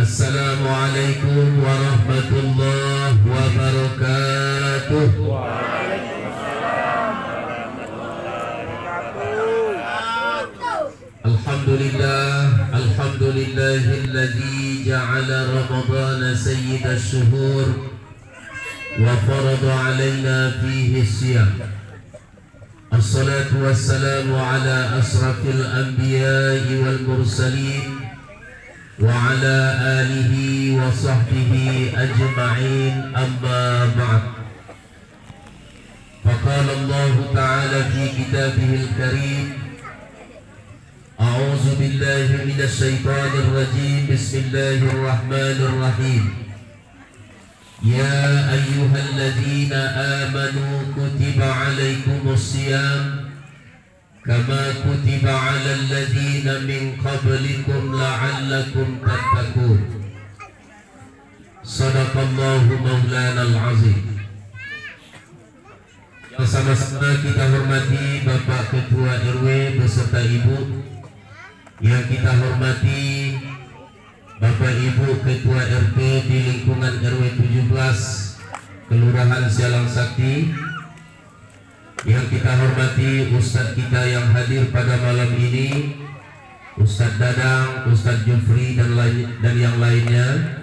Assalamualaikum warahmatullahi wabarakatuh. Alhamdulillahilladzi ja'ala Ramadana sayyidash shuhur wa farada alaina fihi siyam. Assalatu wassalamu ala asrafil anbiya'i wal mursalin wa ala alihi wa sahbihi ajma'in, amma ba'd. Faqala Allah ta'ala fi kitabihil karim, a'udzu billahi minasy syaithanir rajim, bismillahirrahmanirrahim. Ya ayyuhalladzina amanu kutiba 'alaikumus shiyam kama kutiba 'alal ladzina min qablikum la'allakum tattaqun. Shadaqallahu maulanal azim. Yang sama-sama kita hormati Bapak Ketua RW beserta Ibu, yang kita hormati Bapak Ibu Ketua RT di lingkungan RW 17 Kelurahan Sialang Sakti, yang kita hormati Ustadz kita yang hadir pada malam ini, Ustadz Dadang, Ustadz Jufri dan yang lainnya,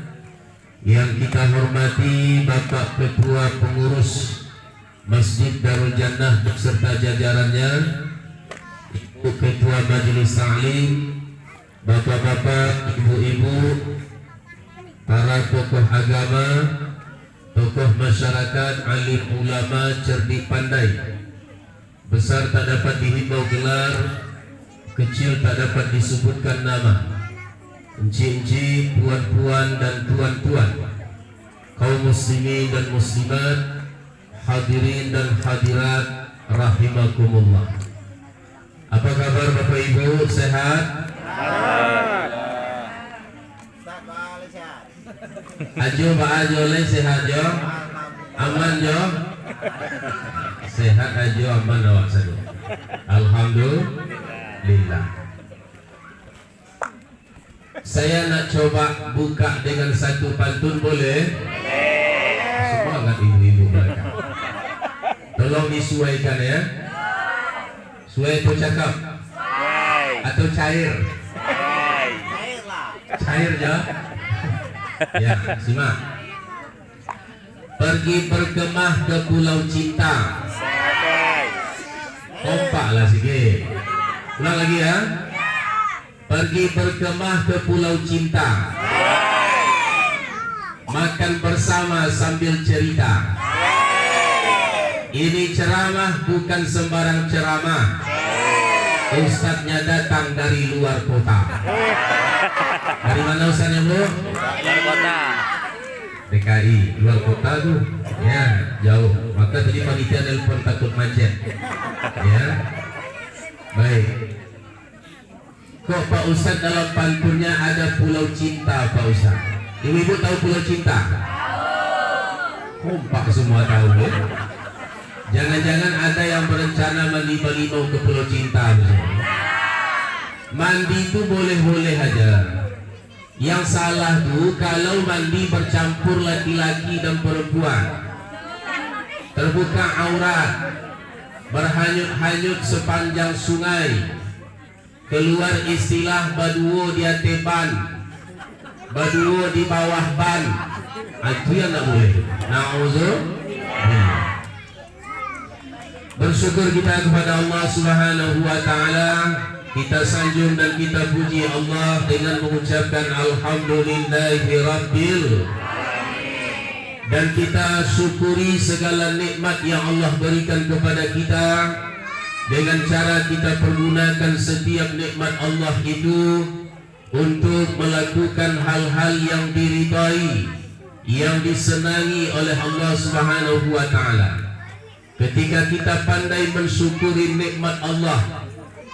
yang kita hormati Bapak Ketua Pengurus Masjid Darul Jannah beserta jajarannya, Ibu Ketua Majelis Ta'lim, bapak-bapak, ibu-ibu, para tokoh agama, tokoh masyarakat, alim ulama, cerdik pandai, besar tak dapat dihimbau gelar, kecil tak dapat disebutkan nama, encik-encik, puan-puan dan tuan-tuan, kaum muslimin dan muslimat, hadirin dan hadirat rahimakumullah. Apa kabar Bapak Ibu, sehat? Ajo Pak Ajo le sehat jo, aman jo, sehat ajo aman awak sadu. Alhamdulillah. Saya nak coba buka dengan satu pantun, boleh? Semangat ibu-ibu mereka. Tolong disesuaikan ya. Suai itu cakap atau cair? Cair ya. Ya, simak. Pergi berkemah ke Pulau Cinta. Kompaklah sikit. Ulang lagi ya. Pergi berkemah ke Pulau Cinta. Makan bersama sambil cerita. Ini ceramah bukan sembarang ceramah. Ustadznya datang dari luar kota. Dari mana ustadznya Bu? Luar kota. DKI, luar kota tuh. Ya, jauh. Maka tadi panitia nelpon takut macet. Ya. Baik. Kok Pak Ustadz dalam pantunnya ada Pulau Cinta Pak Ustadz? Ibu-ibu tahu Pulau Cinta? Kompak semua tahu ya. Jangan-jangan ada yang berencana mandi balimau ke Pulau Cinta. Mandi itu boleh-boleh aja. Yang salah tuh kalau mandi bercampur laki-laki dan perempuan, terbuka aurat, berhanyut-hanyut sepanjang sungai, keluar istilah baduo di atepan, baduo di bawah ban. Itu yang tak boleh. Na'udzubillah. Bersyukur kita kepada Allah Subhanahu wa ta'ala. Kita sanjung dan kita puji Allah dengan mengucapkan Alhamdulillahi Rabbil. Dan kita syukuri segala nikmat yang Allah berikan kepada kita, dengan cara kita pergunakan setiap nikmat Allah itu untuk melakukan hal-hal yang diridai, yang disenangi oleh Allah Subhanahu wa ta'ala. Ketika kita pandai mensyukuri nikmat Allah,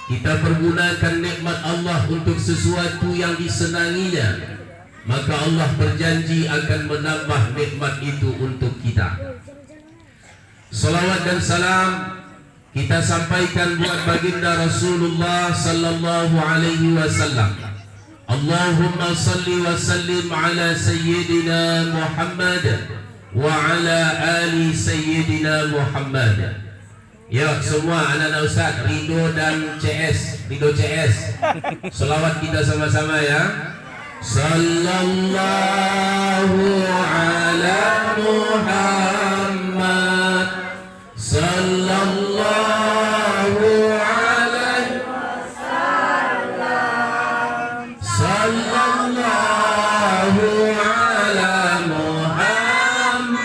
kita pergunakan nikmat Allah untuk sesuatu yang disenanginya, maka Allah berjanji akan menambah nikmat itu untuk kita. Salawat dan salam kita sampaikan buat baginda Rasulullah sallallahu alaihi wasallam. Allahumma salli wa sallim ala Sayyidina Muhammad wa ala ali Sayyidina Muhammad. Ya semua anak-anak Ustaz, Ridho dan CS, Ridho CS, selawat kita sama-sama ya. Sallallahu ala Muhammad, sallallahu alaihi wasallam, sallallahu ala Muhammad,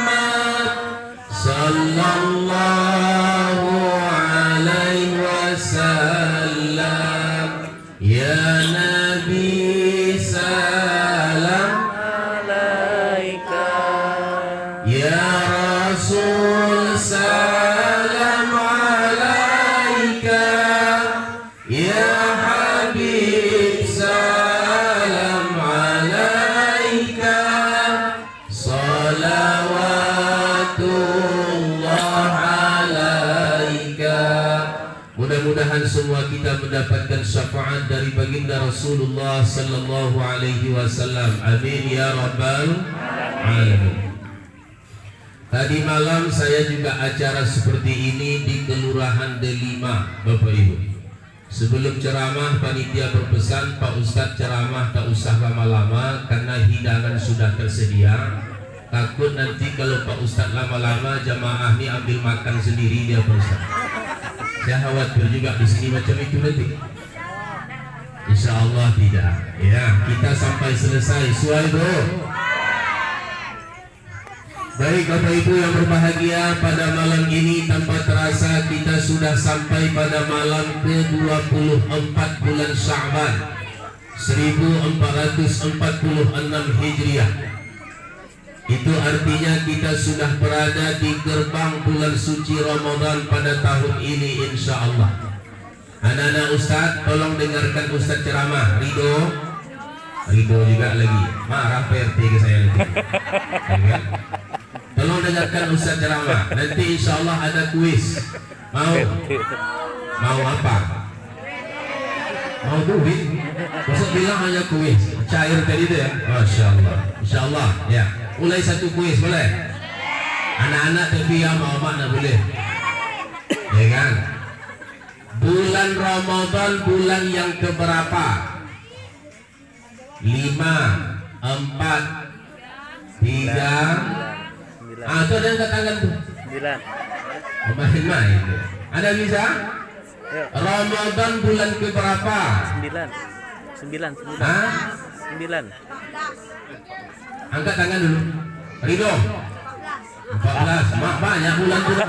sallallahu alaihi wasallam. Ya Nabi mudah-mudahan semua kita mendapatkan syafaat dari baginda Rasulullah sallallahu alaihi wasallam. Amin ya rabbal alamin. Tadi malam saya juga acara seperti ini di Kelurahan Delima, Bapak Ibu. Sebelum ceramah panitia berpesan Pak Ustadz ceramah tak usah lama-lama karena hidangan sudah tersedia. Takut nanti kalau Pak Ustadz lama-lama jamaah ini ambil makan sendiri dia Pak Ustadz. Saya khawatir juga di sini macam itu nanti. Insya Allah tidak. Ya, kita sampai selesai. Suai bro. Baik Bapak Ibu yang berbahagia, pada malam ini tanpa terasa kita sudah sampai pada malam ke-24 bulan Sya'ban 1446 Hijriah. Itu artinya kita sudah berada di gerbang bulan suci Ramadan pada tahun ini insya Allah. Anak-anak Ustadz tolong dengarkan Ustadz ceramah. Ridho juga lagi marah PRT ke saya lagi. Tolong dengarkan Ustadz ceramah. Nanti insya Allah ada kuis. Mau apa? Mau duit? Ustadz bilang hanya kuis. Cair tadi itu ya. Masya Allah. Insya Allah ya. Mulai satu kuis boleh? Anak-anak tapi yang mau mana boleh? Ya kan? Bulan Ramadan bulan yang keberapa? 5, 4, 3. Atau ada yang katakan tuh? 9. Main-main. Ada bisa? Ramadan bulan keberapa? 9. Hah? 9. Angkat tangan dulu. Ridho 14. Mak banyak bulan juga.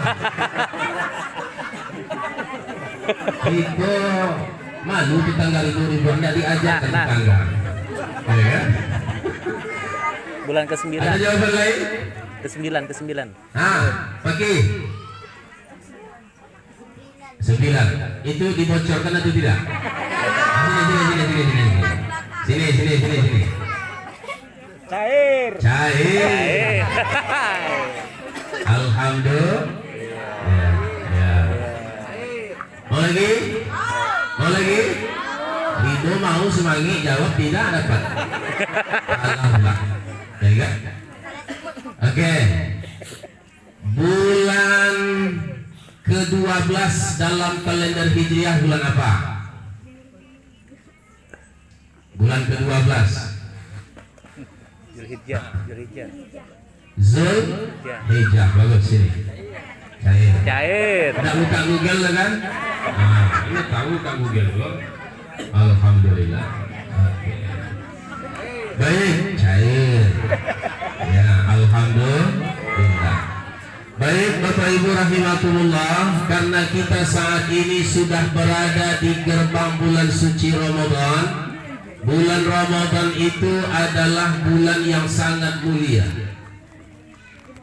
Ridho malu tetangga Ridho tidak diajak ke tetangga. Ya. Bulan ke-9. Ada jawaban lain? Ke-9. Pakai 9. Itu dibocorkan atau tidak? Sini. Cair. Alhamdulillah. Ya. Mau lagi? Ridho mau semangi jawab tidak dapat. Alhamdulillah. Ya. Oke. Bulan ke-12 dalam kalender Hijriah bulan apa? Bulan ke-12. Zulhijjah. Bagus sini. Cair. Ada buka Google lah kan? Ini tahu buka Google loh. Alhamdulillah. Baik, cair. Ya, alhamdulillah. Baik Bapak Ibu rahimakumullah, karena kita saat ini sudah berada di gerbang bulan suci Ramadan. Bulan Ramadan itu adalah bulan yang sangat mulia.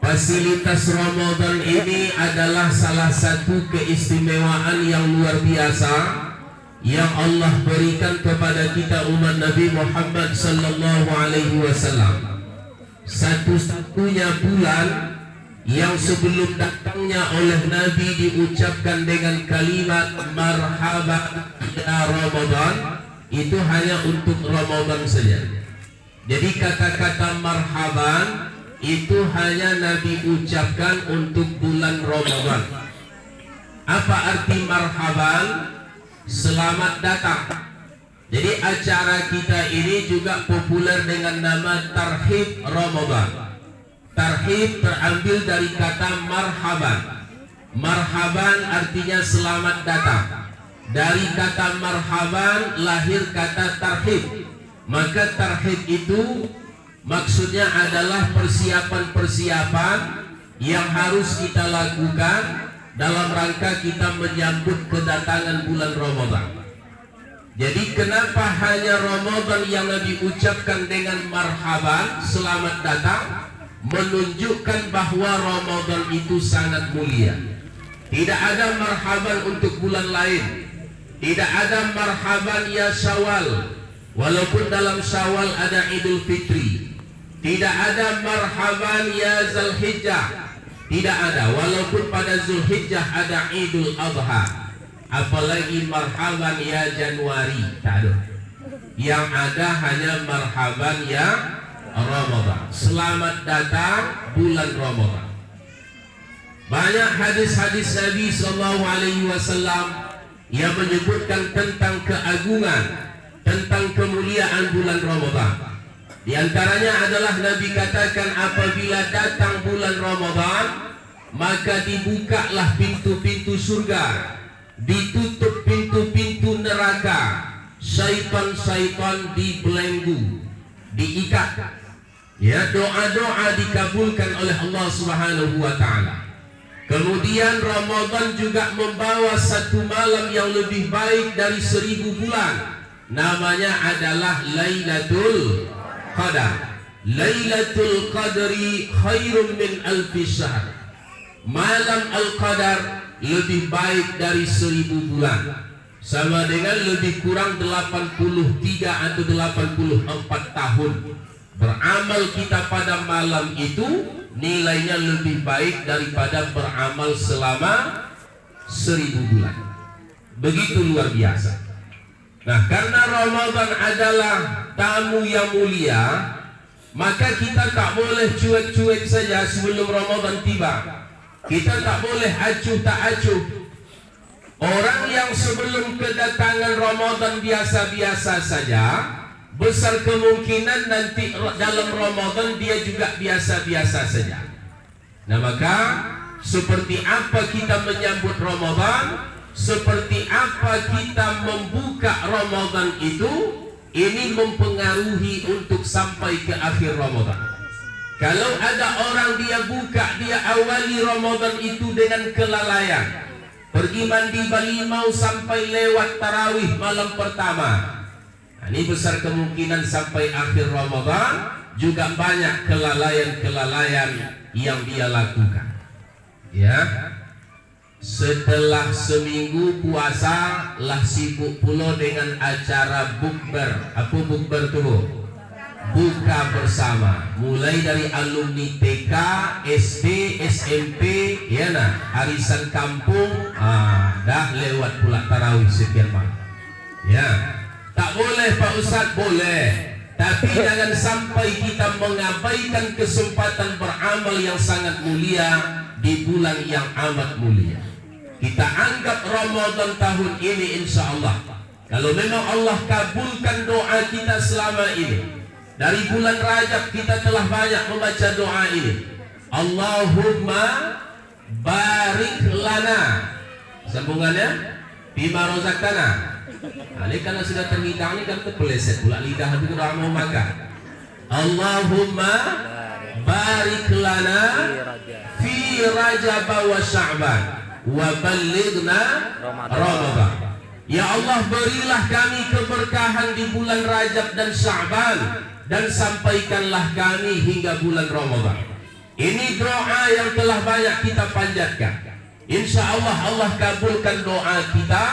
Fasilitas Ramadan ini adalah salah satu keistimewaan yang luar biasa yang Allah berikan kepada kita umat Nabi Muhammad sallallahu alaihi wasallam. Satu-satunya bulan yang sebelum datangnya oleh Nabi diucapkan dengan kalimat marhaban ya Ramadan, itu hanya untuk Ramadan saja. Jadi kata-kata marhaban itu hanya Nabi ucapkan untuk bulan Ramadan. Apa arti marhaban? Selamat datang. Jadi acara kita ini juga populer dengan nama Tarhib Ramadan. Tarhib terambil dari kata marhaban. Marhaban artinya selamat datang. Dari kata marhaban lahir kata tarhib. Maka tarhib itu maksudnya adalah persiapan-persiapan yang harus kita lakukan dalam rangka kita menyambut kedatangan bulan Ramadan. Jadi kenapa hanya Ramadan yang Nabi ucapkan dengan marhaban, selamat datang, menunjukkan bahwa Ramadan itu sangat mulia. Tidak ada marhaban untuk bulan lain. Tidak ada marhaban ya Syawal, walaupun dalam Syawal ada Idul Fitri. Tidak ada marhaban ya Zulhijjah. Tidak ada, walaupun pada Zulhijjah ada Idul Adha. Apalagi marhaban ya Januari, tak ada. Yang ada hanya marhaban ya Ramadan. Selamat datang bulan Ramadan. Banyak hadis-hadis Nabi SAW yang menyebutkan tentang keagungan, tentang kemuliaan bulan Ramadan. Di antaranya adalah Nabi katakan apabila datang bulan Ramadan, maka dibukalah pintu-pintu surga, ditutup pintu-pintu neraka, syaitan-syaitan dibelenggu, diikat. Ya, doa-doa dikabulkan oleh Allah Subhanahu wa taala. Kemudian Ramadan juga membawa satu malam yang lebih baik dari 1000 bulan. Namanya adalah Lailatul Qadar. Lailatul Qadri khairum min alfi syahr. Malam Al-Qadar lebih baik dari 1000 bulan. Sama dengan lebih kurang 83 atau 84 tahun. Beramal kita pada malam itu nilainya lebih baik daripada beramal selama 1000 bulan. Begitu luar biasa. Nah, karena Ramadan adalah tamu yang mulia, maka kita tak boleh cuek-cuek saja sebelum Ramadan tiba. Kita tak boleh acuh tak acuh. Orang yang sebelum kedatangan Ramadan biasa-biasa saja, besar kemungkinan nanti dalam Ramadan dia juga biasa-biasa saja. Nah, maka seperti apa kita menyambut Ramadan, seperti apa kita membuka Ramadan itu, ini mempengaruhi untuk sampai ke akhir Ramadan. Kalau ada orang dia buka, dia awali Ramadan itu dengan kelalaian, pergi mandi balimau sampai lewat tarawih malam pertama, ini besar kemungkinan sampai akhir Ramadan juga banyak kelalaian-kelalaian yang dia lakukan. Ya, setelah seminggu puasa lah sibuk pula dengan acara bukber. Apa bukber tu? Buka bersama. Mulai dari alumni TK, SD, SMP, ya nah, arisan kampung, dah lewat pula tarawih sekian malam. Ya. Tak boleh Pak Ustaz, boleh. Tapi jangan sampai kita mengabaikan kesempatan beramal yang sangat mulia di bulan yang amat mulia. Kita anggap Ramadan tahun ini insya Allah, kalau memang Allah kabulkan doa kita selama ini, dari bulan Rajab kita telah banyak membaca doa ini. Allahumma barik lana. Sambungannya, bima rozaqtana. Ini karena sudah terhidang ini kan terpeleset pula lidah itu sudah mau makan. Allahumma barik lana fi Rajab wa Sya'ban wa ballighna Ramadan. Ya Allah, berilah kami keberkahan di bulan Rajab dan Sya'ban, dan sampaikanlah kami hingga bulan Ramadan. Ini doa yang telah banyak kita panjatkan. Insya Allah Allah kabulkan doa kita.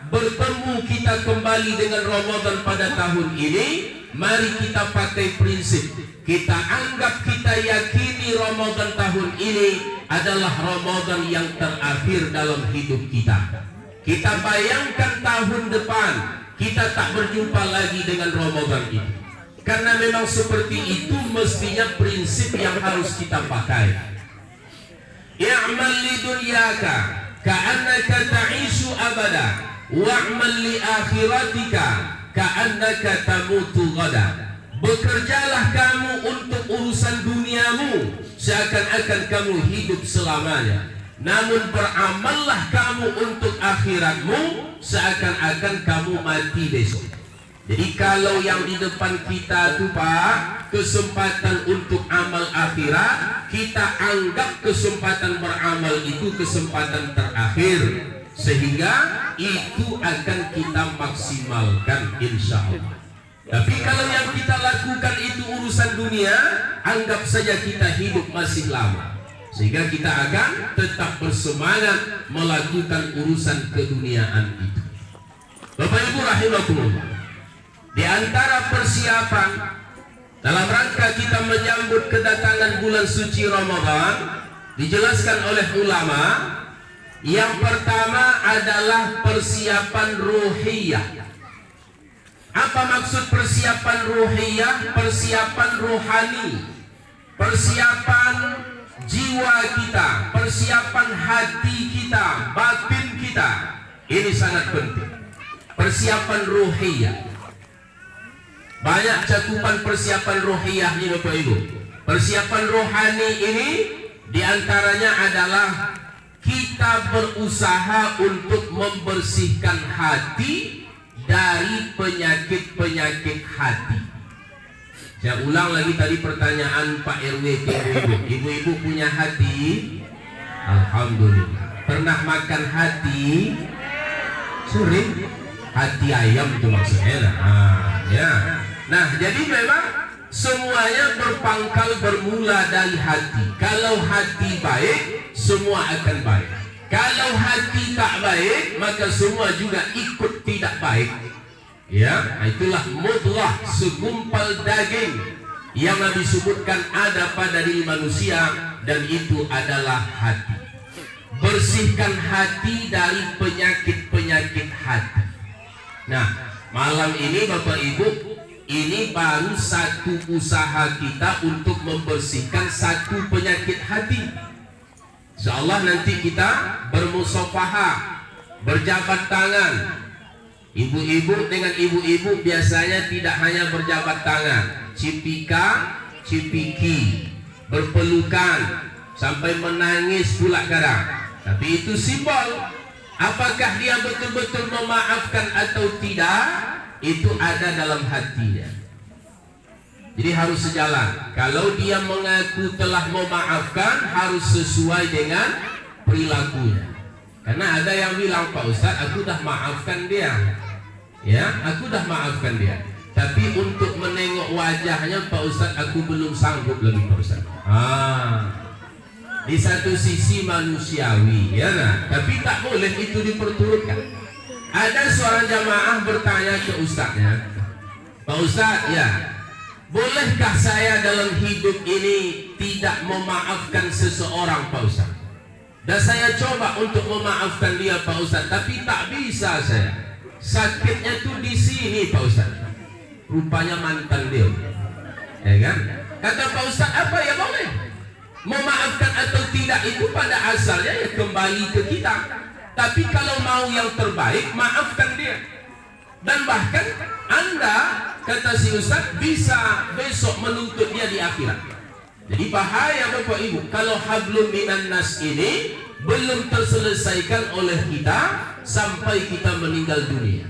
Bertemu kita kembali dengan Ramadan pada tahun ini. Mari kita pakai prinsip, kita anggap, kita yakini Ramadan tahun ini adalah Ramadan yang terakhir dalam hidup kita. Kita bayangkan tahun depan kita tak berjumpa lagi dengan Ramadan ini. Karena memang seperti itu mestinya prinsip yang harus kita pakai. I'mal li dunyaka ka'annaka ta'ishu abada wa'mal li akhiratika ka'annaka tamutu ghada. Bekerjalah kamu untuk urusan duniamu seakan-akan kamu hidup selamanya. Namun beramallah kamu untuk akhiratmu seakan-akan kamu mati besok. Jadi kalau yang di depan kita itu Pak, kesempatan untuk amal akhirat, kita anggap kesempatan beramal itu kesempatan terakhir, sehingga itu akan kita maksimalkan insya Allah. Tapi kalau yang kita lakukan itu urusan dunia, anggap saja kita hidup masih lama, sehingga kita akan tetap bersemangat melakukan urusan keduniaan itu. Bapak Ibu rahimakumullah, di antara persiapan dalam rangka kita menyambut kedatangan bulan suci Ramadan, dijelaskan oleh ulama, yang pertama adalah persiapan ruhiyah. Apa maksud persiapan ruhiyah? Persiapan rohani, persiapan jiwa kita, persiapan hati kita, batin kita. Ini sangat penting. Persiapan ruhiyah. Banyak cakupan persiapan rohiyah ini Bapak Ibu. Persiapan rohani ini diantaranya adalah kita berusaha untuk membersihkan hati dari penyakit-penyakit hati. Saya ulang lagi tadi pertanyaan Pak RW ke ibu-ibu. Ibu-ibu punya hati? Alhamdulillah. Pernah makan hati? Sering? Hati ayam itu maksudnya. Nah, jadi memang semuanya berpangkal bermula dari hati. Kalau hati baik, semua akan baik. Kalau hati tak baik, maka semua juga ikut tidak baik. Ya, itulah mudghah, segumpal daging yang Nabi sebutkan ada pada diri manusia, dan itu adalah hati. Bersihkan hati dari penyakit-penyakit hati. Nah, malam ini Bapak Ibu, ini baru satu usaha kita untuk membersihkan satu penyakit hati. Insyaallah nanti kita bermusafahah, berjabat tangan. Ibu-ibu dengan ibu-ibu biasanya tidak hanya berjabat tangan, cipika, cipiki, berpelukan sampai menangis pula kadang. Tapi itu simbol. Apakah dia betul-betul memaafkan atau tidak, itu ada dalam hatinya. Jadi harus sejalan. Kalau dia mengaku telah memaafkan, harus sesuai dengan perilakunya. Karena ada yang bilang, Pak Ustadz, aku dah maafkan dia. Ya, aku dah maafkan dia. Tapi untuk menengok wajahnya, Pak Ustadz, aku belum sanggup lagi, Pak Ustadz. Di satu sisi manusiawi, ya nah? Tapi tak boleh itu diperturutkan. Ada seorang jamaah bertanya ke ustadznya, Pak Ustadz, ya, bolehkah saya dalam hidup ini tidak memaafkan seseorang, Pak Ustadz? Dan saya coba untuk memaafkan dia, Pak Ustadz, tapi tak bisa saya. Sakitnya tuh di sini, Pak Ustadz. Rupanya mantan dia, ya kan? Kata Pak Ustadz, apa ya boleh? Memaafkan atau tidak itu pada asalnya ya kembali ke kita. Tapi kalau mau yang terbaik, maafkan dia. Dan bahkan Anda, kata si Ustaz, bisa besok menuntut dia di akhirat. Jadi bahaya Bapak Ibu kalau hablum minan nas ini belum terselesaikan oleh kita sampai kita meninggal dunia.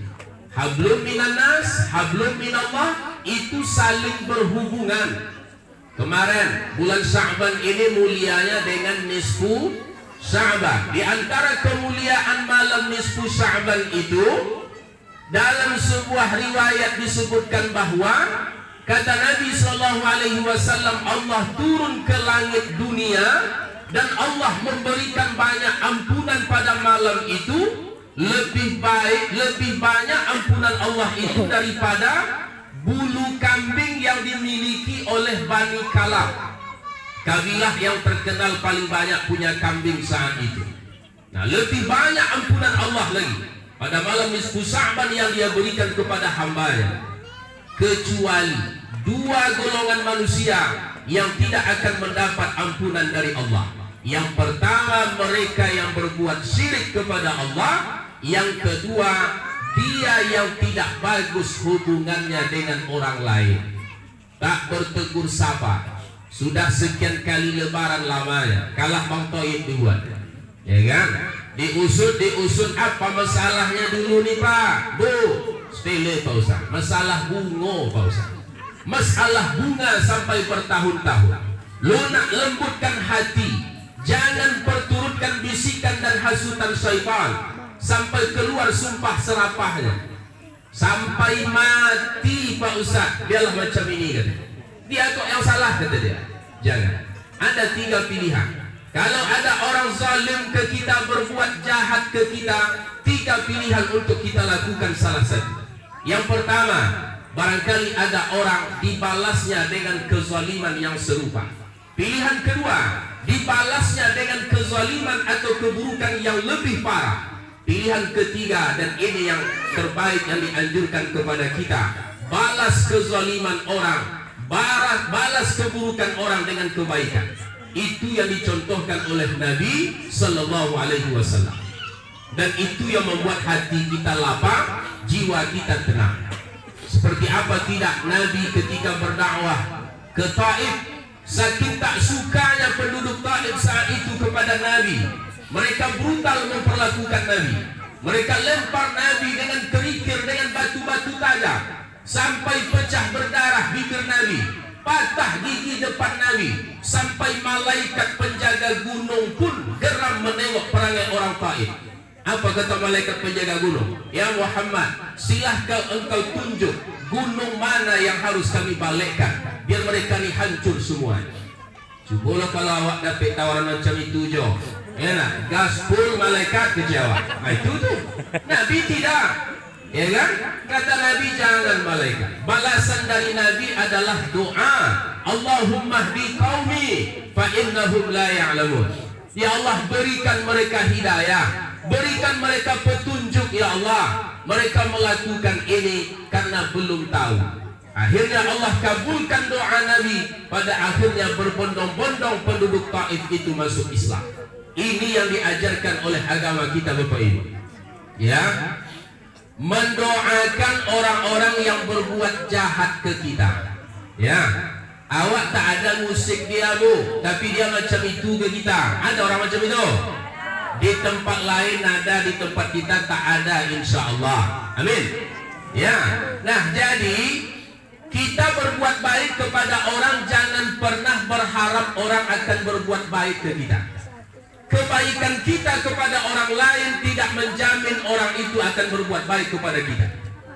Hablum minan nas, hablum minallah, itu saling berhubungan. Kemarin bulan Sya'ban ini mulianya dengan nisfu Sya'ban. Di antara kemuliaan malam nisfu Sya'ban itu, dalam sebuah riwayat disebutkan bahwa kata Nabi SAW, Allah turun ke langit dunia dan Allah memberikan banyak ampunan pada malam itu. Lebih banyak ampunan Allah itu daripada bulu kambing yang dimiliki oleh Bani Kalab, kabilah yang terkenal paling banyak punya kambing saat itu. Nah, lebih banyak ampunan Allah lagi. pada malam nisfu Sya'ban yang dia berikan kepada hambanya, kecuali dua golongan manusia yang tidak akan mendapat ampunan dari Allah. Yang pertama, mereka yang berbuat syirik kepada Allah. Yang kedua, dia yang tidak bagus hubungannya dengan orang lain, tak bertegur sapa. Sudah sekian kali lebaran lamanya kalah Bang Toib duluan, ya kan? Diusut apa masalahnya dulu nih Pak, Bu? Sepele Pak Ustaz, masalah bunga Pak Ustaz, masalah bunga sampai bertahun-tahun. Lunak lembutkan hati, jangan perturutkan bisikan dan hasutan syaitan sampai keluar sumpah serapahnya, sampai mati Pak Ustaz. Biarlah macam ini kata dia, kok yang salah kata dia. Jangan, ada tiga pilihan. Kalau ada orang zalim ke kita, berbuat jahat ke kita, tiga pilihan untuk kita lakukan salah satu. Yang pertama, barangkali ada orang dibalasnya dengan kezaliman yang serupa. Pilihan kedua, dibalasnya dengan kezaliman atau keburukan yang lebih parah. Pilihan ketiga, dan ini yang terbaik yang dianjurkan kepada kita, balas kezaliman orang, balas keburukan orang dengan kebaikan. Itu yang dicontohkan oleh Nabi Sallallahu Alaihi Wasallam, dan itu yang membuat hati kita lapang, jiwa kita tenang. Seperti apa tidak Nabi ketika berdakwah ke Taif, saking tak sukanya penduduk Taif saat itu kepada Nabi, mereka brutal memperlakukan Nabi. Mereka lempar Nabi dengan kerikil, dengan batu-batu tajam, sampai pecah berdarah bibir Nabi, patah gigi depan Nabi, sampai malaikat penjaga gunung pun geram menengok perangai orang Taif. Apa kata malaikat penjaga gunung? Ya Muhammad, silahkan engkau tunjuk gunung mana yang harus kami balikkan, biar mereka ni hancur semua. Cubalah kalau awak dapat tawaran macam itu Jo, ya nak, gaspol malaikat kejawab. Itu tuh Nabi tidak, ya kan? Kata Nabi jangan malaikat. Balasan dari Nabi adalah doa, Allahumma hdi qaumi fa innahum la ya'lamun. Ya Allah, berikan mereka hidayah, berikan mereka petunjuk ya Allah. Mereka melakukan ini karena belum tahu. Akhirnya Allah kabulkan doa Nabi. Pada akhirnya berbondong-bondong penduduk Taif itu masuk Islam. Ini yang diajarkan oleh agama kita Bapak Ibu, ya, mendoakan orang-orang yang berbuat jahat ke kita. Ya, awak tak ada musik dia Bu, tapi dia macam itu ke kita. Ada orang macam itu? Di tempat lain ada, di tempat kita tak ada, insya Allah. Amin. Ya, nah jadi kita berbuat baik kepada orang, jangan pernah berharap orang akan berbuat baik ke kita. Kebaikan kita kepada orang lain tidak menjamin orang itu akan berbuat baik kepada kita.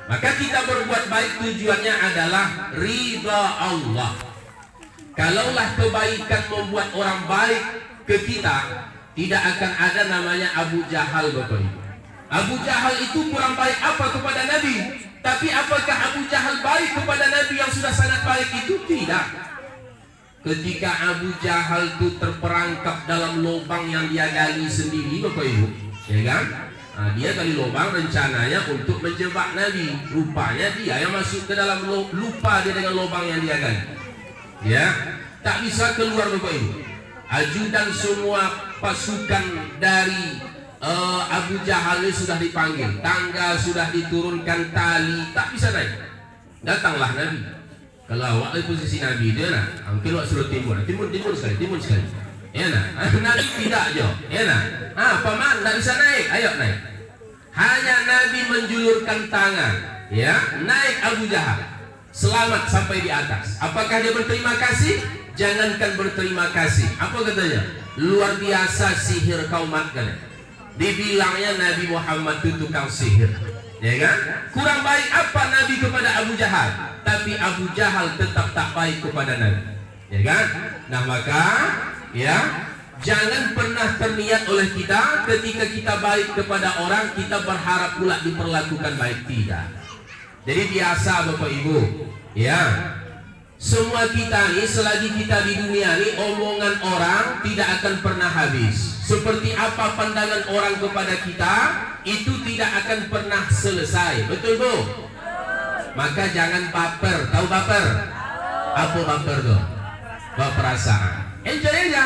Maka kita berbuat baik tujuannya adalah ridha Allah. Kalaulah kebaikan membuat orang baik ke kita, tidak akan ada namanya Abu Jahal Bapak Ibu. Abu Jahal itu kurang baik apa kepada Nabi? Tapi apakah Abu Jahal baik kepada Nabi yang sudah sangat baik itu? Tidak. Ketika Abu Jahal itu terperangkap dalam lubang yang dia gali sendiri Bapak Ibu, ya kan? Nah, dia gali lubang rencananya untuk menjebak Nabi. Rupanya dia yang masuk ke dalam, lupa dia dengan lubang yang dia gali. Ya, tak bisa keluar Bapak Ibu. Ajudan semua pasukan dari Abu Jahal sudah dipanggil, tangga sudah diturunkan, tali, tak bisa naik. Datanglah Nabi. Kalau awak di posisi Nabi dia nak, mungkin awak suruh timbun sekali. Ya nak, Nabi tidak jo, ya nak. Paman tak bisa naik, ayo naik. Hanya Nabi menjulurkan tangan, ya, naik Abu Jahal, selamat sampai di atas. Apakah dia berterima kasih? Jangankan berterima kasih, apa katanya? Luar biasa sihir kau matkan. Dibilangnya Nabi Muhammad itu tukang sihir, ya kan? Kurang baik apa Nabi kepada Abu Jahal? Tapi Abu Jahal tetap tak baik kepada Nabi, ya kan? Nah maka, ya, jangan pernah terniat oleh kita ketika kita baik kepada orang, kita berharap pula diperlakukan baik, tidak. Jadi biasa Bapak Ibu, ya, Semua kita ini selagi kita di dunia ini, omongan orang tidak akan pernah habis. Seperti apa pandangan orang kepada kita, itu tidak akan pernah selesai. Betul Bu? Maka jangan baper. Tahu baper? Apa baper tuh? Perasaan. Enjoy aja,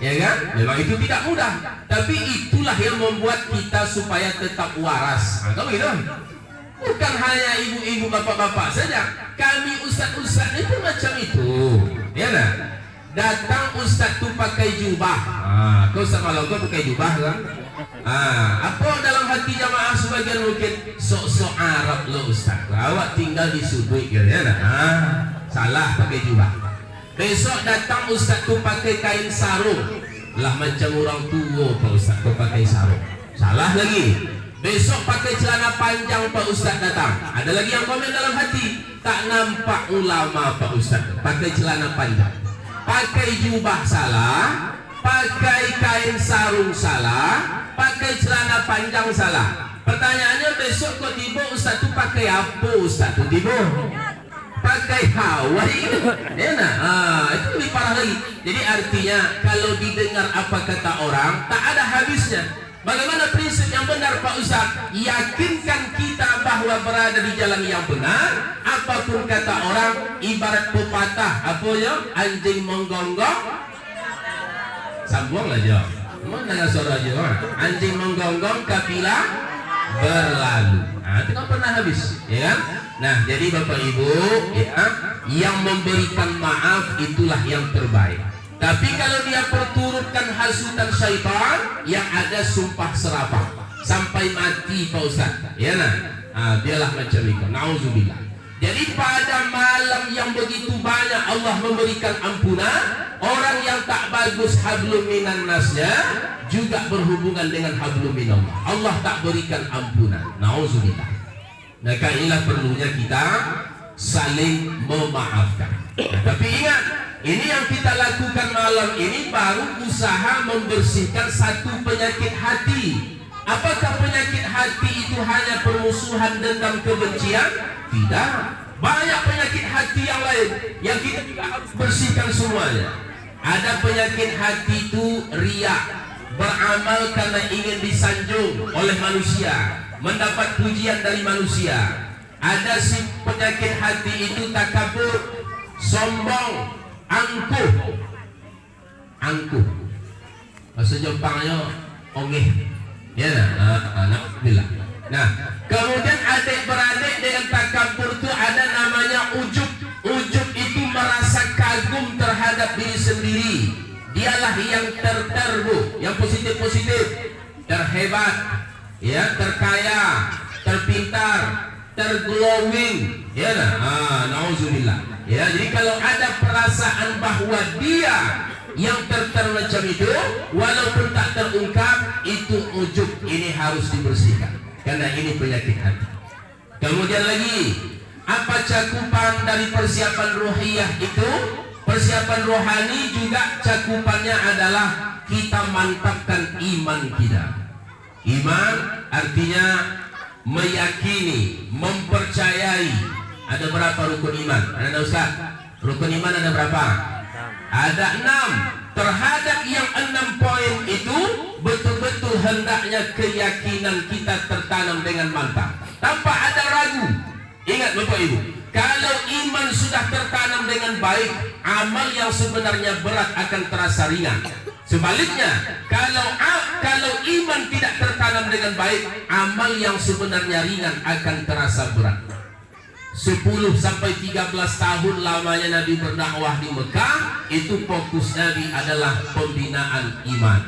ya kan? Memang itu tidak mudah, tapi itulah yang membuat kita supaya tetap waras. Nah, kamu gitu? Bukan hanya ibu-ibu, bapak-bapak saja. Kami ustaz-ustaz itu macam itu, ya nah. Datang ustaz tu pakai jubah. Kau sama lo kau pakai jubah kan? Apa dalam hati jamaah sebagian mungkin sok-sok Arab lo ustaz. Awak tinggal di Sudut, ya nah. Salah pakai jubah. Besok datang ustaz tu pakai kain sarung. Lah macam orang tua Pak Ustaz tu pakai sarung. Salah lagi. Besok pakai celana panjang Pak Ustaz datang. Ada lagi yang komen dalam hati, tak nampak ulama Pak Ustaz pakai celana panjang. Pakai jubah salah, pakai kain sarung salah, pakai celana panjang salah. Pertanyaannya besok kok tiba Ustaz tu pakai apa Ustaz tu tiba? Pakai Hawaii. Ya nah, itu lebih parah lagi. Jadi artinya kalau didengar apa kata orang tak ada habisnya. Bagaimana prinsip yang benar Pak Ustaz? Yakinkan kita bahwa berada di jalan yang benar. Apapun kata orang, ibarat pepatah, apa ya? Anjing menggonggong, sambung aja. Mana suara aja? Anjing menggonggong, kafilah berlalu. Itu kan pernah habis, ya kan? Nah, jadi Bapak Ibu, ya, yang memberikan maaf itulah yang terbaik. Tapi kalau dia perturutkan hasutan syaitan, yang ada sumpah serapah sampai mati Pak Ustaz. Ya nah, dialah macam itu. Nauzubillah. Jadi pada malam yang begitu banyak Allah memberikan ampunan, orang yang tak bagus hablum minan nasnya juga berhubungan dengan hablum minallah. Allah tak berikan ampunan. Nauzubillah. Maka inilah perlunya kita saling memaafkan. Tapi ingat, ini yang kita lakukan malam ini baru usaha membersihkan satu penyakit hati. Apakah penyakit hati itu hanya permusuhan, dendam, kebencian? Tidak. Banyak penyakit hati yang lain yang kita juga harus bersihkan semuanya. Ada penyakit hati itu riya, beramal karena ingin disanjung oleh manusia, mendapat pujian dari manusia. Ada si penyakit hati itu takabur, sombong, angkuh. Bahasa Jepangnya ongeh. Ya alhamdulillah. Nah, kemudian adik-beradik dengan takabur itu ada namanya ujub. Ujub itu merasa kagum terhadap diri sendiri. Dialah yang terterbu, yang positif-positif, terhebat, ya, terkaya, terpintar, terglowing. Ya nauzubillah. Ya, jadi kalau ada perasaan bahwa dia yang macam itu, walaupun tak terungkap, itu ujub, ini harus dibersihkan karena ini penyakit hati. Kemudian lagi, apa cakupan dari persiapan ruhiyah itu? Persiapan rohani juga cakupannya adalah kita mantapkan iman kita. Iman artinya meyakini, mempercayai. Ada berapa rukun iman? Ada Ustaz? Rukun iman ada berapa? Ada 6. Terhadap yang 6 poin itu betul-betul hendaknya keyakinan kita tertanam dengan mantap, tanpa ada ragu. Ingat Bapak Ibu, kalau iman sudah tertanam dengan baik, amal yang sebenarnya berat akan terasa ringan. Sebaliknya, kalau iman tidak tertanam dengan baik, amal yang sebenarnya ringan akan terasa berat. 10 sampai 13 tahun lamanya Nabi berdakwah di Mekah, itu fokus Nabi adalah pembinaan iman.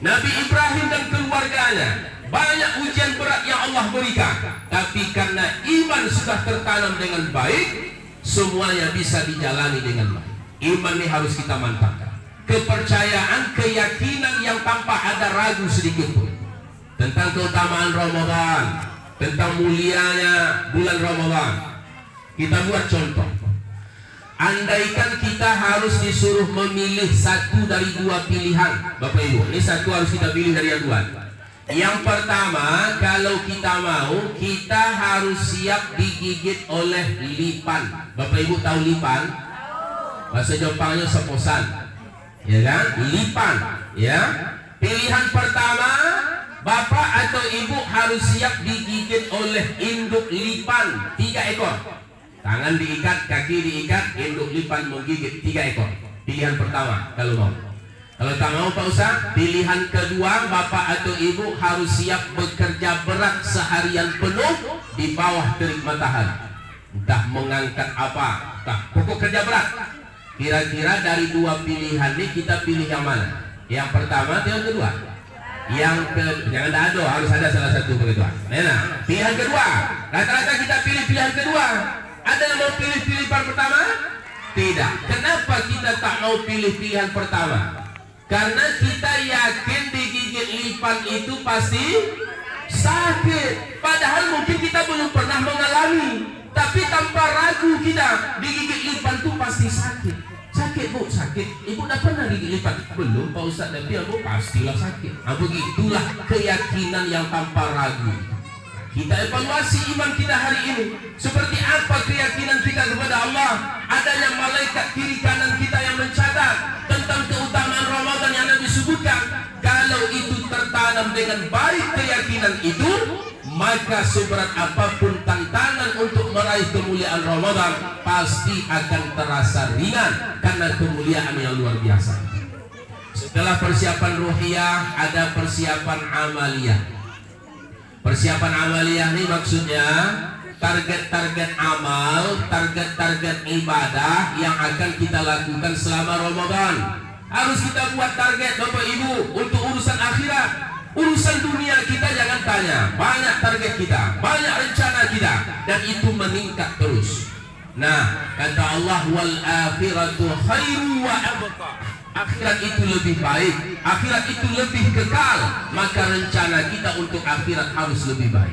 Nabi Ibrahim dan keluarganya banyak ujian berat yang Allah berikan, tapi karena iman sudah tertanam dengan baik, semuanya bisa dijalani dengan baik. Iman ini harus kita mantapkan. Kepercayaan, keyakinan yang tanpa ada ragu sedikit pun tentang keutamaan Ramadan, tentang mulianya bulan Ramadan. Kita buat contoh. Andaikan kita harus disuruh memilih satu dari 2 pilihan, Bapak Ibu, ini satu harus kita pilih dari yang 2. Yang pertama, kalau kita mau, kita harus siap digigit oleh lipan. Bapak Ibu tahu lipan? Bahasa Jepangnya seposan. Ya kan? Lipan. Ya. Pilihan pertama, bapak atau ibu harus siap digigit oleh induk lipan 3 ekor. Tangan diikat, kaki diikat, induk lipan menggigit 3 ekor. Pilihan pertama kalau mau. Kalau tak mau Pak Ustaz, pilihan kedua, bapak atau ibu harus siap bekerja berat seharian penuh di bawah terik matahari. Entah mengangkat apa, entah pokok kerja berat. Kira-kira dari 2 pilihan ini kita pilih yang mana? Yang pertama atau yang kedua? Jangan dado, harus ada salah satu begitu. Nah, pilihan kedua. Rata-rata kita pilih pilihan kedua. Ada yang mau pilih pilihan pertama? Tidak. Kenapa kita tak mau pilih pilihan pertama? Karena kita yakin digigit lipan itu pasti sakit. Padahal mungkin kita belum pernah mengalami. Tapi tanpa ragu kita digigit lipan itu pasti sakit. Sakit bu, sakit. Ibu dah pernah digigit lipan? Belum Pak Ustaz, tapi ibu pastilah sakit. Begitulah keyakinan yang tanpa ragu. Kita evaluasi iman kita hari ini. Seperti apa keyakinan kita kepada Allah? Adanya malaikat kiri kanan kita yang mencatat tentang keutamaan Ramadan yang Nabi sebutkan. Kalau itu tertanam dengan baik keyakinan itu, maka seberat apapun tantangan untuk meraih kemuliaan Ramadan pasti akan terasa ringan karena kemuliaan yang luar biasa. Setelah persiapan ruhiyah, ada persiapan amaliyah. Persiapan amaliyah ini maksudnya target-target amal, target-target ibadah yang akan kita lakukan selama Ramadan. Harus kita buat target Bapak Ibu untuk urusan akhirat. Urusan dunia kita jangan tanya. Banyak target kita, banyak rencana kita, dan itu meningkat terus. Nah, kata Allah, wal akhiratu khairu wa abqa. Akhirat itu lebih baik, akhirat itu lebih kekal, maka rencana kita untuk akhirat harus lebih baik.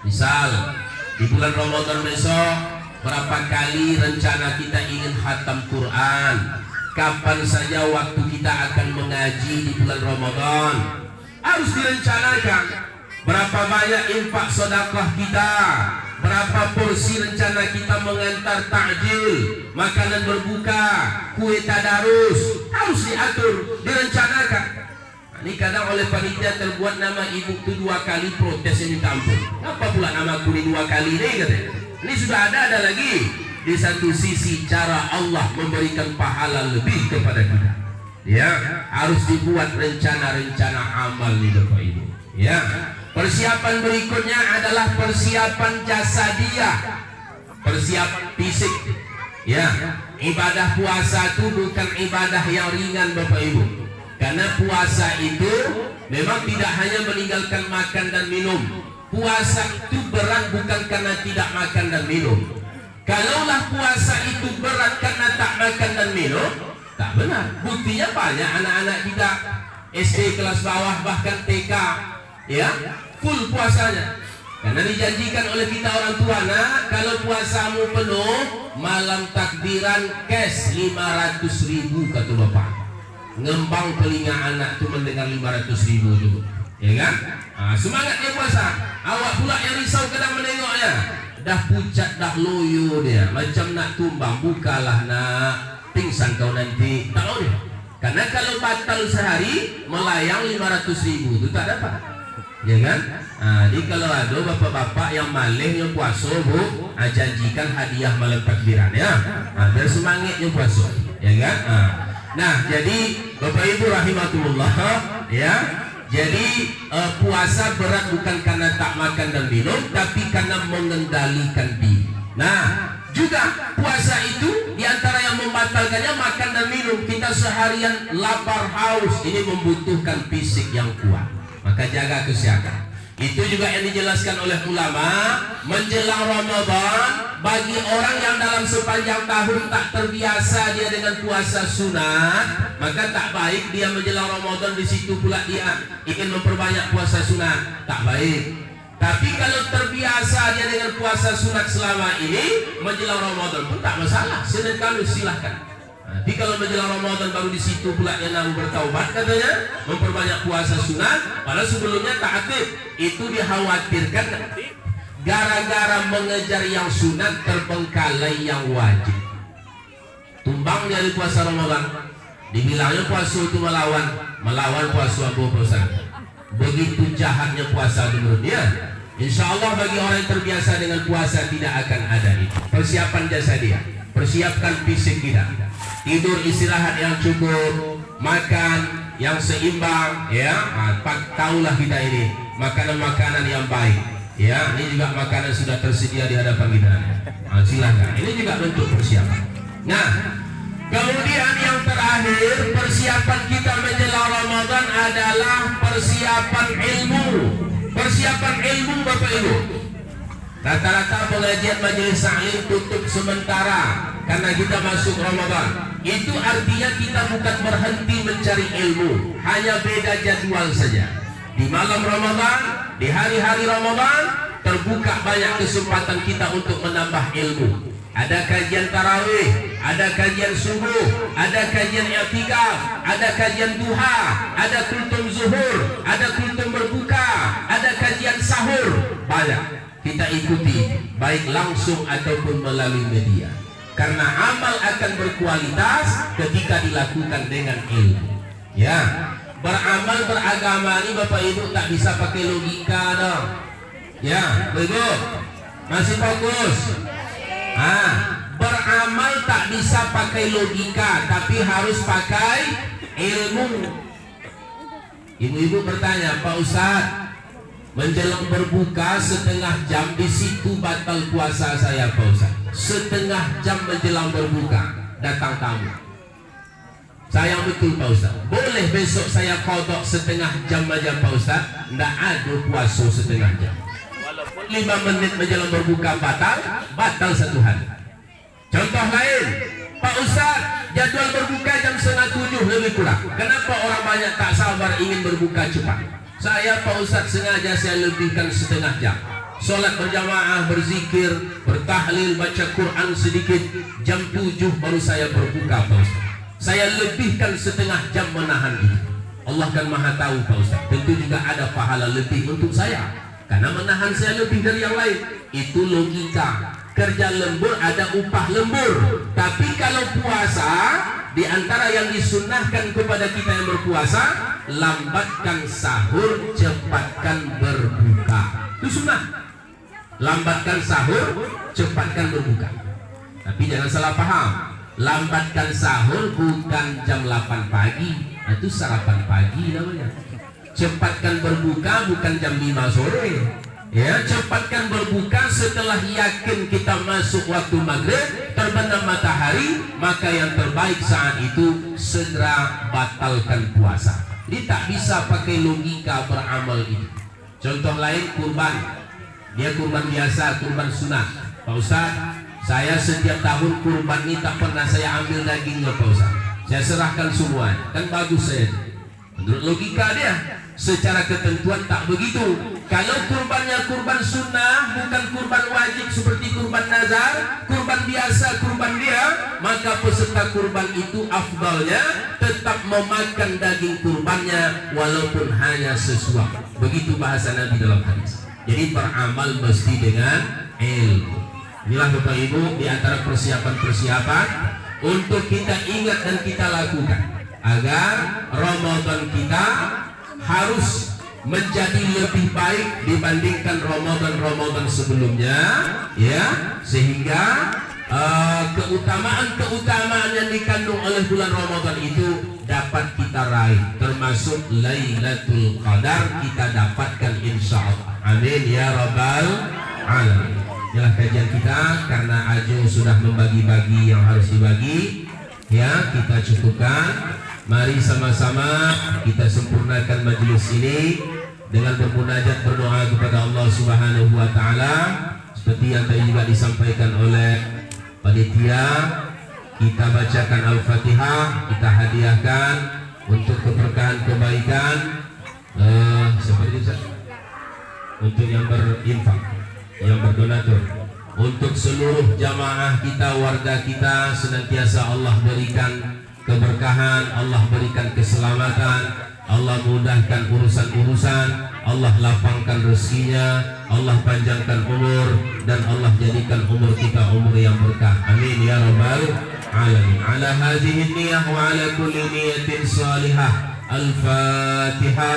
Misal di bulan Ramadan besok, berapa kali rencana kita ingin khatam Quran, kapan saja waktu kita akan mengaji di bulan Ramadan, harus direncanakan. Berapa banyak infak sedekah kita, berapa porsi rencana kita mengantar takjil, makanan berbuka, kue tadarus, harus diatur, direncanakan. Ini kadang oleh panitia terbuat nama ibu itu 2 kali protes yang minta ampun. Apa pula nama aku ini 2 kali ini katanya? Ini sudah ada lagi. Di satu sisi cara Allah memberikan pahala lebih kepada kita. Ya, harus dibuat rencana-rencana amal nih Bapak Ibu. Ya. Persiapan berikutnya adalah persiapan jasadiah, persiapan fisik. Ya, ibadah puasa itu bukan ibadah yang ringan Bapak Ibu. Karena puasa itu memang tidak hanya meninggalkan makan dan minum. Puasa itu berat bukan karena tidak makan dan minum. Kalaulah puasa itu berat karena tak makan dan minum, tak benar. Buktinya banyak anak-anak kita SD kelas bawah bahkan TK, ya, full puasanya. Karena dijanjikan oleh kita orang tua, nak, kalau puasamu penuh, malam takbiran cash 500.000 kata bapak. Ngembang telinga anak tu mendengar 500.000 dulu, ya kan? Semangat dia puasa. Awak pula yang risau kadang menengoknya, dah pucat dah loyo dia, macam nak tumbang. Bukalah nak, pingsan kau nanti. Tak tahu dia. Karena kalau batal sehari melayang 500.000 itu tak dapat, ya kan? Jadi kalau ada bapak-bapak yang malih yang puasa bu, janjikan hadiah malam takbiran ya, biar semangat yang puasa, ya kan? Nah, jadi Bapak Ibu rahimakumullah, ya. Jadi puasa berat bukan karena tak makan dan minum, tapi karena mengendalikan diri. Nah, juga puasa itu diantara yang membatalkannya makan dan minum. Kita seharian lapar haus, ini membutuhkan fisik yang kuat. Maka jaga kesehatan. Itu juga yang dijelaskan oleh ulama. Menjelang Ramadan, bagi orang yang dalam sepanjang tahun tak terbiasa dia dengan puasa sunat, maka tak baik dia menjelang Ramadan di situ pula dia ingin memperbanyak puasa sunat. Tak baik. Tapi kalau terbiasa dia dengan puasa sunat selama ini, menjelang Ramadan pun tak masalah. Senin Kamis silahkan. Jadi kalau menjelang Ramadan baru di situ pula dia nak bertaubat katanya, memperbanyak puasa sunat, padahal sebelumnya tak aktif. Itu dikhawatirkan nanti gara-gara mengejar yang sunat terbengkalai yang wajib. tumbang dari puasa Ramadan. Dibilangnya puasa itu melawan puasa Pak Ustaz. Begitu jahatnya puasa menurut dia. Insya Allah bagi orang yang terbiasa dengan puasa tidak akan ada itu. Persiapan jasa dia, persiapkan fisik kita, tidur istirahat yang cukup, makan yang seimbang, ya. Tahulah kita ini makanan-makanan yang baik, ya. Ini juga makanan sudah tersedia di hadapan kita. Silakan. Ini juga bentuk persiapan. Nah, kemudian yang terakhir, persiapan kita menjelang Ramadan adalah persiapan ilmu. Persiapan ilmu Bapak Ibu. Rata-rata pengajian majelis taklim tutup sementara karena kita masuk Ramadan. Itu artinya kita bukan berhenti mencari ilmu, hanya beda jadwal saja. Di malam Ramadan, di hari-hari Ramadan, terbuka banyak kesempatan kita untuk menambah ilmu. Ada kajian tarawih, ada kajian subuh, ada kajian i'tikaf, ada kajian duha, ada kultum zuhur, ada kultum berbuka, ada kajian sahur. Banyak kita ikuti, baik langsung ataupun melalui media. Karena amal akan berkualitas ketika dilakukan dengan ilmu. Ya, beramal beragama ini Bapak Ibu tak bisa pakai logika dong. Ya, begitu. Masih fokus. Beramal tak bisa pakai logika, tapi harus pakai ilmu. Ibu-ibu bertanya, Pak Ustadz, menjelang berbuka setengah jam di situ batal puasa saya Pak Ustadz. Setengah jam menjelang berbuka datang tamu. Sayang betul Pak Ustadz. Boleh besok saya kodok setengah jam aja Pak Ustadz. Nggak ada puasa setengah jam. 5 menit menjelang berbuka batal 1 hari. Contoh lain, Pak Ustadz, jadwal berbuka jam 6:30 lebih kurang. Kenapa orang banyak tak sabar ingin berbuka cepat? Saya Pak Ustadz sengaja saya lebihkan setengah jam. Sholat berjamaah, berzikir, bertahlil, baca Quran sedikit. Jam 7 baru saya berbuka Pak Ustadz. Saya lebihkan setengah jam menahan itu. Allah kan maha tahu Pak Ustadz. Tentu juga ada pahala lebih untuk saya, karena menahan saya lebih dari yang lain. Itu logika. Kerja lembur ada upah lembur. Tapi kalau puasa, di antara yang disunnahkan kepada kita yang berpuasa, lambatkan sahur, cepatkan berbuka. Itu sunnah. Lambatkan sahur, cepatkan berbuka. Tapi jangan salah paham. Lambatkan sahur bukan jam 8 pagi. Itu sarapan pagi namanya. Cepatkan berbuka bukan jam 5 sore. Ya, cepatkan berbuka setelah yakin kita masuk waktu maghrib, terbenam matahari, maka yang terbaik saat itu segera batalkan puasa. Jadi tak bisa pakai logika beramal ini. Contoh lain, kurban. Dia kurban biasa, kurban sunat. Pak Ustaz, saya setiap tahun kurban ini tak pernah saya ambil dagingnya Pak Ustaz. Saya serahkan semua. Kan bagus saya. Menurut logika dia. Secara ketentuan tak begitu. Kalau kurbannya kurban sunnah, bukan kurban wajib seperti kurban nazar, kurban biasa, kurban dia, maka peserta kurban itu afdalnya tetap memakan daging kurbannya walaupun hanya sesuap. Begitu bahasa Nabi dalam hadis. Jadi beramal mesti dengan ilmu. Inilah Bapak Ibu di antara persiapan-persiapan untuk kita ingat dan kita lakukan agar Ramadan kita harus menjadi lebih baik dibandingkan Ramadan sebelumnya, ya, sehingga keutamaan yang dikandung oleh bulan Ramadan itu dapat kita raih, termasuk Lailatul Qadar kita dapatkan insya Allah. Amin ya rabbal alamin. Inilah kajian kita, karena Ajo sudah membagi-bagi yang harus dibagi, ya, kita cukupkan. Mari sama-sama kita sempurnakan majelis ini dengan bermunajat, berdoa kepada Allah Subhanahu wa taala seperti yang tadi juga disampaikan oleh panitia. Kita bacakan Al-Fatihah, kita hadiahkan untuk keberkahan kebaikan seperti itu, untuk yang berinfak, yang berdonatur, untuk seluruh jamaah kita, warga kita, senantiasa Allah berikan keberkahan, Allah berikan keselamatan, Allah mudahkan urusan-urusan, Allah lapangkan rezekinya, Allah panjangkan umur, dan Allah jadikan umur kita umur yang berkah. Amin ya rabbal العالمين. على هذه النية وعلى كل نية صالحة. الفاتحة.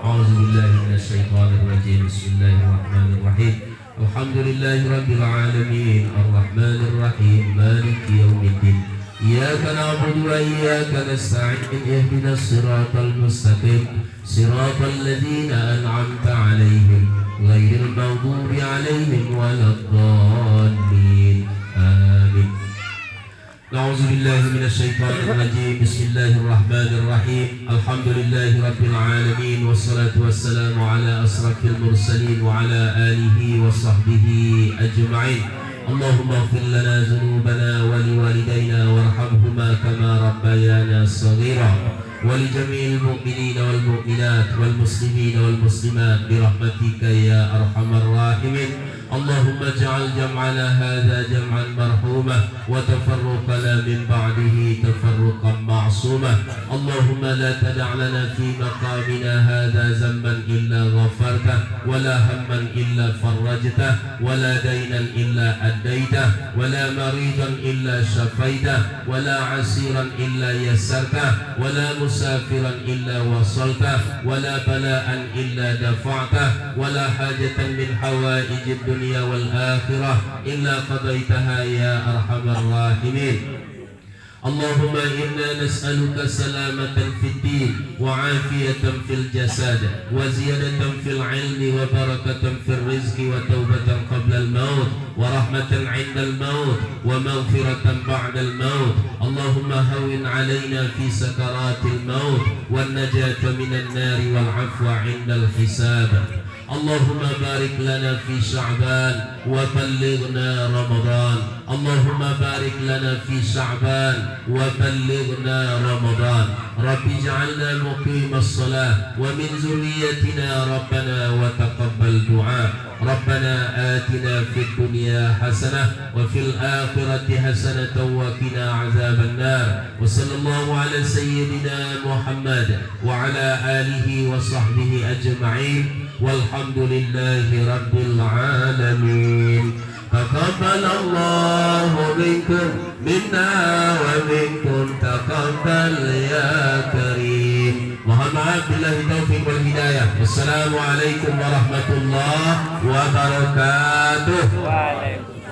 أعوذ بالله من الشيطان الرجيم. بسم الله الرحمن الرحيم. الحمد لله رب العالمين الرحمن الرحيم مالك يوم الدين إياك نعبد وإياك نستعين اهدنا الصراط المستقيم صراط الذين أنعمت عليهم غير المغضوب عليهم ولا الضالين آمين. نعوذ بالله من الشيطان الرجيم. بسم الله الرحمن الرحيم. الحمد لله رب العالمين والصلاة والسلام على أشرف المرسلين وعلى آله وصحبه أجمعين. اللهم اغفر لنا ذنوبنا ولوالدينا وارحمهما كما ربيانا صغيرا ولجميع المؤمنين والمؤمنات والمسلمين والمسلمات برحمتك يا أرحم الراحمين. اللهم اجعل جمعنا هذا جمعا مرحوما وتفرقنا من بعده تفرقا معصوما. اللهم لا تدع لنا في مقامنا هذا ذنبا إلا غفرته ولا هما إلا فرجته ولا دينا إلا أديته ولا مريضا إلا شفيته ولا عسيرا إلا يسرته ولا مسافرا إلا وصلته ولا بلاء إلا دفعته ولا حاجة من حوائج الدنيا والآخرة إلا قضيتها يا أرحم الراحمين. اللهم إنا نسألك سلامة في الدين وعافية في الجسد وزيادة في العلم وبركة في الرزق وتوبة قبل الموت ورحمة عند الموت ومغفرة بعد الموت. اللهم هون علينا في سكرات الموت والنجاة من النار والعفو عند الحساب. اللهم بارك لنا في شعبان وبلغنا رمضان. اللهم بارك لنا في شعبان وبلغنا رمضان. رب اجعلنا مقيم الصلاة ومن ذريتنا ربنا وتقبل دعاء. ربنا آتنا في الدنيا حسنة وفي الآخرة حسنة وقنا عذاب النار. وصلى الله على سيدنا محمد وعلى آله وصحبه أجمعين والحمد لله رب العالمين. تقبل الله منكم منا ومنكم تقبل يا كريم. Mohon maaf billahi taufiq wal hidayah. Wassalamualaikum warahmatullahi wabarakatuh. Waalaikumsalam.